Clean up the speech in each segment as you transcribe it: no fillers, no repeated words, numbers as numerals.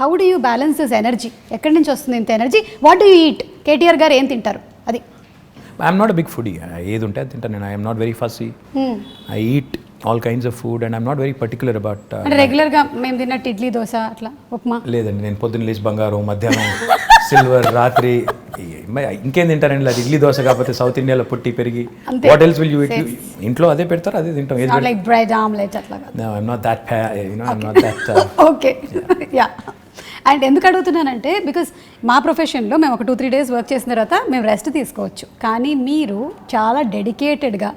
How do you balance this energy? ఎక్కడి నుంచి వస్తుంది ఇంత energy? What do you eat? KTR గారు ఏం తింటారు? అది I'm not a big foodie. ఏది ఉంటే అది తింటాను నేను. I'm not very fussy. I eat all kinds of food and I'm not very particular about. అంటే రెగ్యులర్గా మేము తిన్నట్టు ఇడ్లీ దోశ అట్లా ఉప్మా లేదండి. నేను పొద్దున్న లేచి బంగారం, మధ్యాహ్నం సిల్వర్, రాత్రి ఇంకేం తింటారండి? అది ఇడ్లీ దోశ కాకపోతే సౌత్ ఇండియాలో పుట్టి పెరిగి what else will you eat? ఇంట్లో అదే పెడతారు, అదే తింటాం. లైక్ బ్రెడ్ ఆమ్లెట్ అట్లా. I'm not that, I'm not that. Okay, yeah. And ఎందుకు అడుగుతున్నానంటే బికాస్ మా ప్రొఫెషన్లో మేము ఒక 2-3 days వర్క్ చేసిన తర్వాత మేము రెస్ట్ తీసుకోవచ్చు. కానీ మీరు చాలా డెడికేటెడ్గా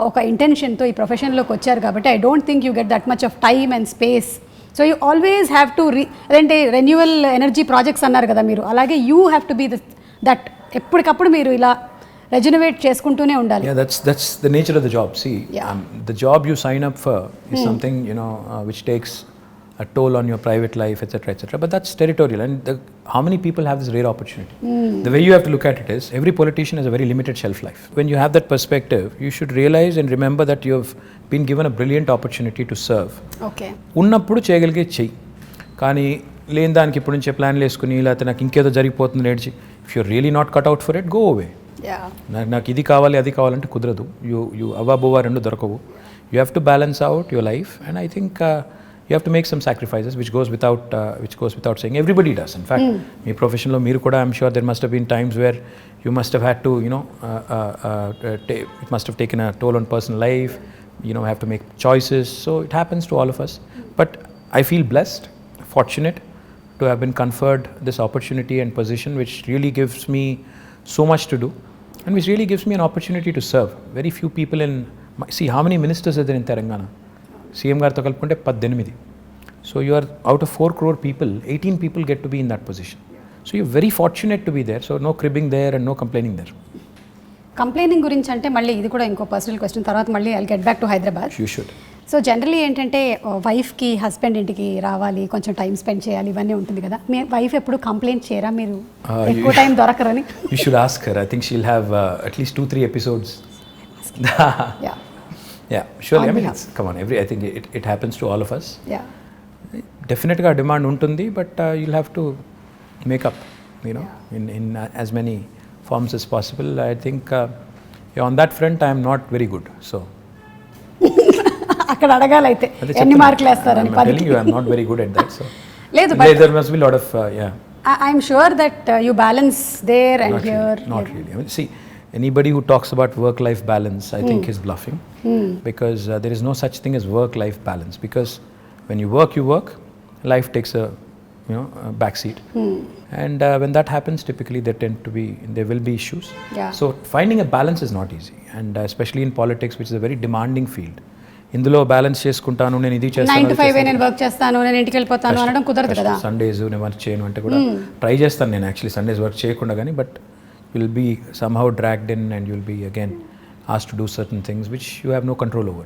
ఒక ఇంటెన్షన్తో ఈ ప్రొఫెషన్లోకి వచ్చారు కాబట్టి I don't think you get that much of time and space. So you always have to అదంటే రెన్యువల్ ఎనర్జీ ప్రాజెక్ట్స్ అన్నారు కదా మీరు, అలాగే you have to be that ఎప్పటికప్పుడు మీరు ఇలా రెజనవేట్ చేసుకుంటూనే ఉండాలి. Yeah, that's the nature of the job. See, the job you sign up for is something, which takes a toll on your private life, etc. But that's territorial. And how many people have this rare opportunity? The way you have to look at it is, every politician has a very limited shelf life. When you have that perspective, you should realize and remember that you have been given a brilliant opportunity to serve. Okay. ఉన్నప్పుడు చేయగలిగే చెయ్యి. కానీ లేని దానికి ఇప్పుడు నుంచే ప్లాన్లు వేసుకుని లేకపోతే నాకు ఇంకేదో జరిగిపోతుంది నేర్చి, if you're really not cut out for it, go away. నాకు ఇది కావాలి అది కావాలంటే కుదరదు. యూ అవ్వబోవా రెండు దొరకవు. You have to balance out your life and I think you have to make some sacrifices, which goes without saying. Everybody does. In fact, my profession lo meeru kuda, I'm sure there must have been times where you must have had to, it must have taken a toll on personal life. Have to make choices. So it happens to all of us. But I feel blessed, fortunate to have been conferred this opportunity and position, which really gives me so much to do, and which really gives me an opportunity to serve. Very few people see how many ministers are there in Telangana. CM గారితో కలుపుకుంటే 18. So you are out of 4 crore people, 18 people get to be in that position. So you're very fortunate to be there. So no cribbing there and no complaining there. Complaining గురించి అంటే మళ్ళీ ఇది కూడా ఇంకో personal question, తర్వాత మళ్ళీ I'll get back to Hyderabad. You should. So generally ఏంటంటే వైఫ్కి హస్బెండ్ ఇంటికి రావాలి, కొంచెం టైం స్పెండ్ చేయాలి, ఇవన్నీ ఉంటుంది కదా. మీ వైఫ్ ఎప్పుడు కంప్లైంట్ చేయరా మీరు ఎక్కువ time దొరకరని? You should ask her. I think she'll have at least 2-3 episodes. Yeah, surely. I mean, come on, I think it happens to all of us. Yeah. Definitely demand untundi, but you'll have to make up, in as many forms as possible. I think on that front I am not very good. So అక్కడ అడగాలైతే ఎన్ని మార్కులు వేస్తారని. I'm telling you, I'm not very good at that. So లేదు, there must be a lot of I'm sure that you balance there and not here. Not really. I mean, see, anybody who talks about work-life balance, I think is bluffing, because there is no such thing as work-life balance. Because when you work, life takes a backseat, and when that happens, typically there will be issues. Yeah. So finding a balance is not easy, and especially in politics, which is a very demanding field. ఇందులో balance చేసుకుంటాను, నేను ఇది చేస్తాను, 9 to 5 నేను work చేస్తాను, నేను ఇంటికి వెళ్ళిపోతాను అనడం కుదరదు కదా. సండేస్ నేను వర్క్ చేయను అంటే కూడా ట్రై చేస్తాను నేను యాక్చువల్లీ సండేస్ వర్క్ చేయకుండా, కానీ but you'll be somehow dragged in and you'll be again asked to do certain things which you have no control over.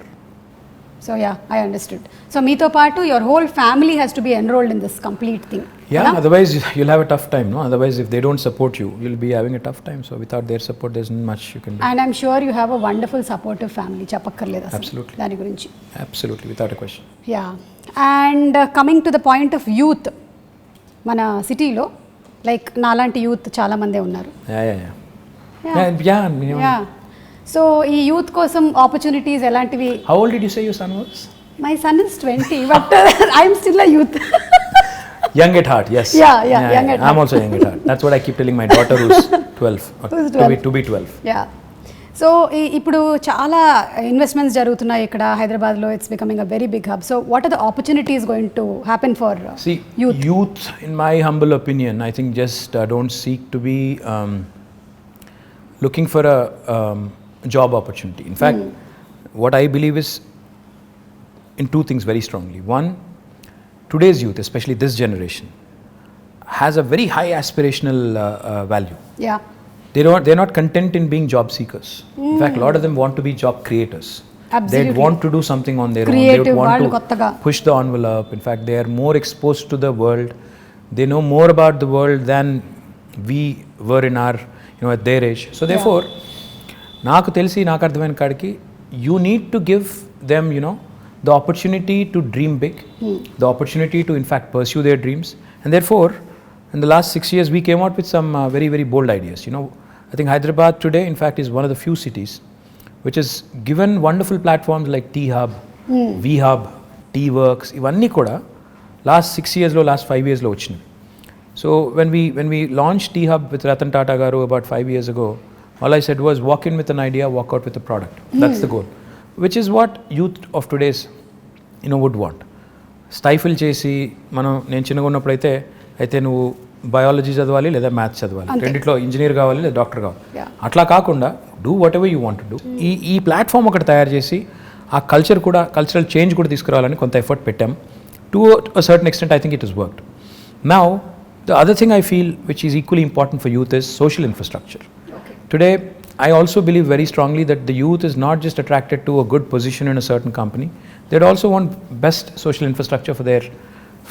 So yeah, I understood. So meeto paatu your whole family has to be enrolled in this complete thing. Yeah, otherwise you'll have a tough time, no? Otherwise if they don't support you, you'll be having a tough time. So without their support there's not much you can do. And I'm sure you have a wonderful supportive family. Chapakkarleda asalu. Absolutely. Dani gurinchi. Absolutely, without a question. Yeah. And coming to the point of youth, mana city lo like నాలాంటి youth చాలా మందే ఉన్నారు. So ఈ youth కోసం opportunities ఎలాంటివి? How old did you say your son was? My son is 20, but I am still a youth. Young at heart, yes. Yeah, young at heart. I'm also young at heart. That's what I keep telling my daughter who's 12. To be 12. Yeah. So ఇప్పుడు చాలా investments జరుగుతున్నాయి ఇక్కడ హైదరాబాద్లో. It's becoming a very big hub. So what are the opportunities going to happen for youth? In my humble opinion, I think just don't seek to be looking for a job opportunity. In fact, what I believe is in 2 things very strongly. One, today's youth, especially this generation, has a very high aspirational value. Yeah. They're not content in being job seekers. In fact, a lot of them want to be job creators. Absolutely. They want to do something on their Creative, own. They want to push the envelope. In fact, they are more exposed to the world. They know more about the world than we were in our, at their age. So therefore, నాకు అర్థమైన కాడికి you need to give them, the opportunity to dream big, the opportunity to in fact pursue their dreams. And therefore, in the last 6 years, we came out with some very, very bold ideas. You know, I think Hyderabad today, in fact, is one of the few cities which has given wonderful platforms like T-Hub, V-Hub, T-Works, ivanni kuda last 6 years lo, last 5 years lo vachinayi. So when we launched T-Hub with Ratan Tata garu about 5 years ago, all I said was walk in with an idea, walk out with a product. That's the goal, which is what youth of today's would want. Stifle చేసి మనం నేను చిన్నగా ఉన్నప్పుడు అయితే నువ్వు biology చదవాలి లేదా maths చదవాలి, రెండిట్లో ఇంజనీర్ కావాలి లేదా డాక్టర్ కావాలి, అట్లా కాకుండా do what ever you want to do. ఈ ప్లాట్ఫామ్ ఒకటి తయారు చేసి ఆ కల్చరల్ చేంజ్ కూడా తీసుకురావాలని కొంత ఎఫర్ట్ పెట్టాం. To a certain extent I think it is worked. Now the other thing I feel which is equally important for youth is social infrastructure. Today, I also believe very strongly that the youth is not just attracted to a good position in a certain company, they'd also want best social infrastructure for their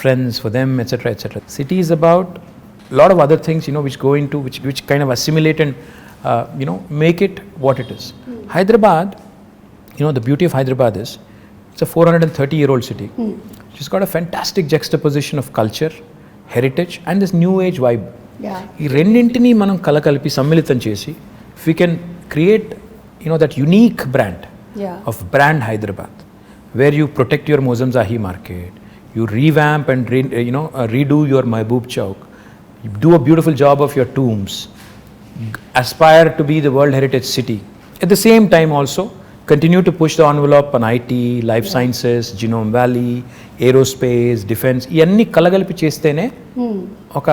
friends, for them, etc., etc. City is about a lot of other things, which go into, which kind of assimilate and, make it what it is. Hyderabad, the beauty of Hyderabad is, it's a 430-year-old city. It's got a fantastic juxtaposition of culture, heritage, and this new age vibe. ఈ రెండింటినీ మనం కలకలిపి సమ్మిళితం చేసి if we can create that unique brand of brand Hyderabad, where you protect your Mozamzahi market, you revamp and redo your Mehboob Chowk, you do a beautiful job of your tombs, aspire to be the World Heritage City, at the same time also continue to push the envelope on IT, life sciences, Genome Valley, aerospace, defense, ఇవన్నీ కలగలిపి చేస్తేనే ఒక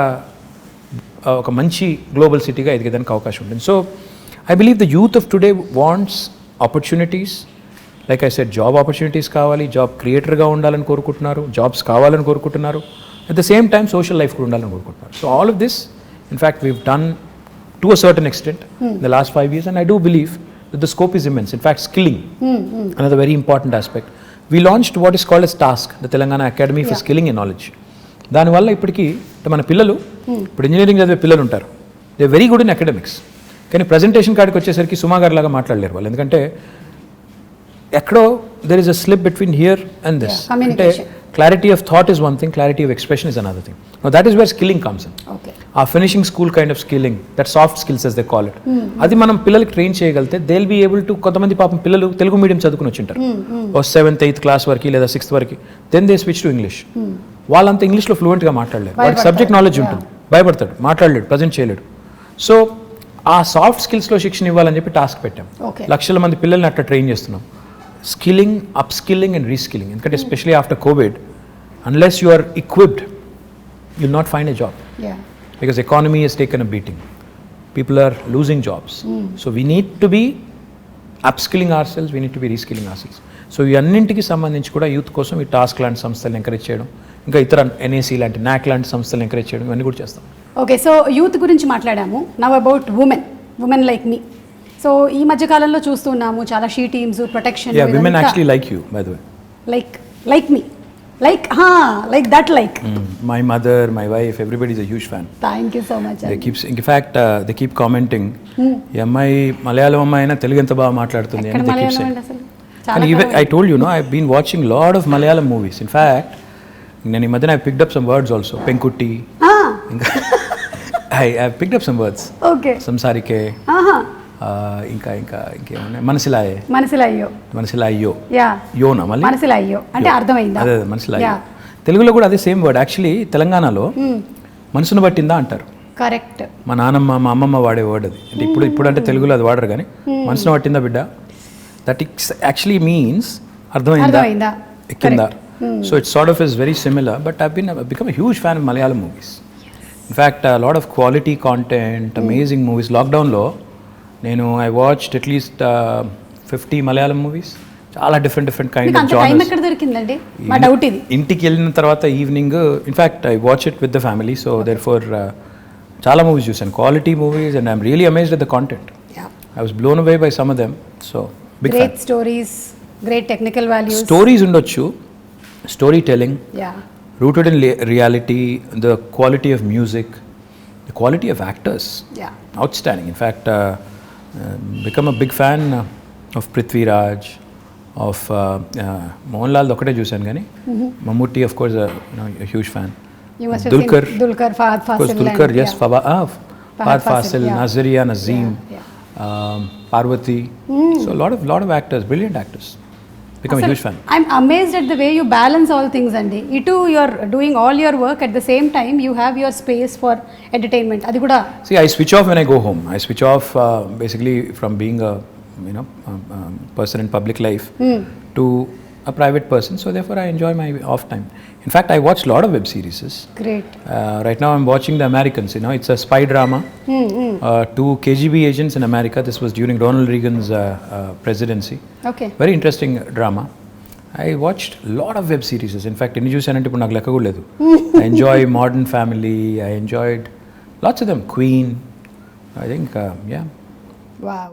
మంచి global సిటీగా ఎదిగేదానికి అవకాశం ఉంటుంది. So I believe the youth of today wants opportunities. Like I said, job opportunities కావాలి, job క్రియేటర్గా ఉండాలని కోరుకుంటున్నారు, జాబ్స్ కావాలని కోరుకుంటున్నారు, at the same time social life కూడా ఉండాలని కోరుకుంటున్నారు. So all of this in fact weave done to a certain extent in the last 5 years, and I do believe that the scope is immense. In fact, skilling, another very important aspect. We launched what is called as TASK, the Telangana Academy for Skilling and Knowledge. దానివల్ల ఇప్పటికీ మన పిల్లలు, ఇప్పుడు engineering చదివే పిల్లలు ఉంటారు, they very good in academics, కానీ presentation కాడికి వచ్చేసరికి సుమా గారి లాగా మాట్లాడలేరు వాళ్ళు. ఎందుకంటే ఎక్కడో there is a slip between here and this. అంటే clarity of thought is one thing, clarity of expression is another thing. That is where skilling comes in. A finishing school kind of skilling, that soft skills as they call it, అది మనం పిల్లలకి train చేయగలిగితే they will be able to. కొంతమంది పాపం పిల్లలు Telugu medium చదువుకుని వచ్చింటారు ఓ 7th 8th class వరకు లేదా 6th వరకు, then they switch to English. వాళ్ళంతా ఇంగ్లీష్లో ఫ్లూయెంట్గా మాట్లాడలేరు, వాడికి సబ్జెక్ట్ నాలెడ్జ్ ఉంటుంది, భయపడతాడు, మాట్లాడలేడు, ప్రజెంట్ చేయలేడు. సో ఆ సాఫ్ట్ స్కిల్స్లో శిక్షణ ఇవ్వాలని చెప్పి టాస్క్ పెట్టాం. లక్షల మంది పిల్లల్ని అట్లా ట్రైన్ చేస్తున్నాం. Skilling, upskilling and reskilling. ఎందుకంటే especially after Covid, unless you are equipped, you'll not find a job. Because economy has taken a beating. People are losing jobs. So we need to be upskilling ourselves, we need to be reskilling ourselves. So ఈ అన్నింటికి సంబంధించి కూడా youth కోసం ఈ task లాంటి సంస్థలను encourage చేయడం, ఇంకా ఇతర NAC లాంటి NAC లాంటి సంస్థలను ఎంకరేజ్ చేయడం, ఇవన్నీ కూడా చేస్తాం. ఓకే, సో యూత్ గురించి మాట్లాడాము. Now about women like me. So ఈ మధ్య కాలంలో చూస్తున్నాము చాలా she teams, protection. Yeah, women actually like you by the way. Like me, like that. My mother, my wife, everybody is a huge fan. Thank you so much. They keep commenting, ఈ అమ్మాయి మలయాళం అమ్మాయి అయినా తెలుగు ఎంత బాగా మాట్లాడుతుంది అని they keep saying. And even I told you, no, I've been watching a lot of Malayalam movies. In fact, నేను ఈ మధ్యన I picked up some words also. Penkutti. I've picked up some words. Okay. Samsarike. ఇంకా ఇంకేమన్నా మనసిలాయ్యో యోనా మళ్ళీ మనసిలాయ్యో అంటే అర్థమైందా? అదే మనసిలాయ్యో. తెలుగులో కూడా అదే సేమ్ వర్డ్. యాక్చువల్లీ తెలంగాణలో మనసును పట్టిందా అంటారు. కరెక్ట్. మా నాన్నమ్మ, మా అమ్మమ్మ వాడే వర్డ్ అది. అంటే ఇప్పుడు అంటే తెలుగులో అది వాడరు, కానీ మనసును పట్టిందా బిడ్డ, దట్ ఇట్స్ యాక్చువల్లీ మీన్స్ అర్థమైందా, ఎక్కిందా. So it's sort of is very similar, but I've become a huge fan of Malayalam movies. In fact, a lot of quality content, amazing movies. లాక్డౌన్లో నేను I watched at least 50 Malayalam movies, చాలా different kind of genres. ఎక్కడ దొరికిందండి? మా doubt ఇది. ఇంటికి వెళ్ళిన తర్వాత evening, in fact I watch it with the family. So therefore చాలా మూవీస్ చూసాను, quality movies, and I'm really amazed at the content. I was blown away by some of them. So big fan. Great stories, great technical values. Stories ఉండొచ్చు, storytelling, rooted in reality, the quality of music, the quality of actors, outstanding. In fact, become a big fan of Prithviraj, of Mohan Lal ఒకటే చూశాను కానీ Mammootty of course huge fan. You must have Dulquer. seen Dulquer, Fahad Of course, Fasil. Dulquer, and- yes, yeah. Fahad Fasil, yeah. Nazaria, Nazeem, Yeah, Parvati. So a lot of actors, brilliant actors. Become a huge fan. I'm amazed at the way you balance all things, Andy. Itu you're doing all your work at the same time. You have your space for entertainment. Adi kuda. See, I switch off when I go home. I switch off basically from being a person in public life to a private person. So therefore, I enjoy my off time. In fact, I watch a lot of web series. Great. Right now, I'm watching The Americans. It's a spy drama. Two KGB agents in America. This was during Ronald Reagan's presidency. Okay. Very interesting drama. I watched a lot of web series. In fact, ఎన్ని చూసానంటే ఇప్పుడు నాకు లెక్క కూడా లేదు. I enjoy Modern Family. I enjoyed lots of them. Queen. I think, yeah. Wow.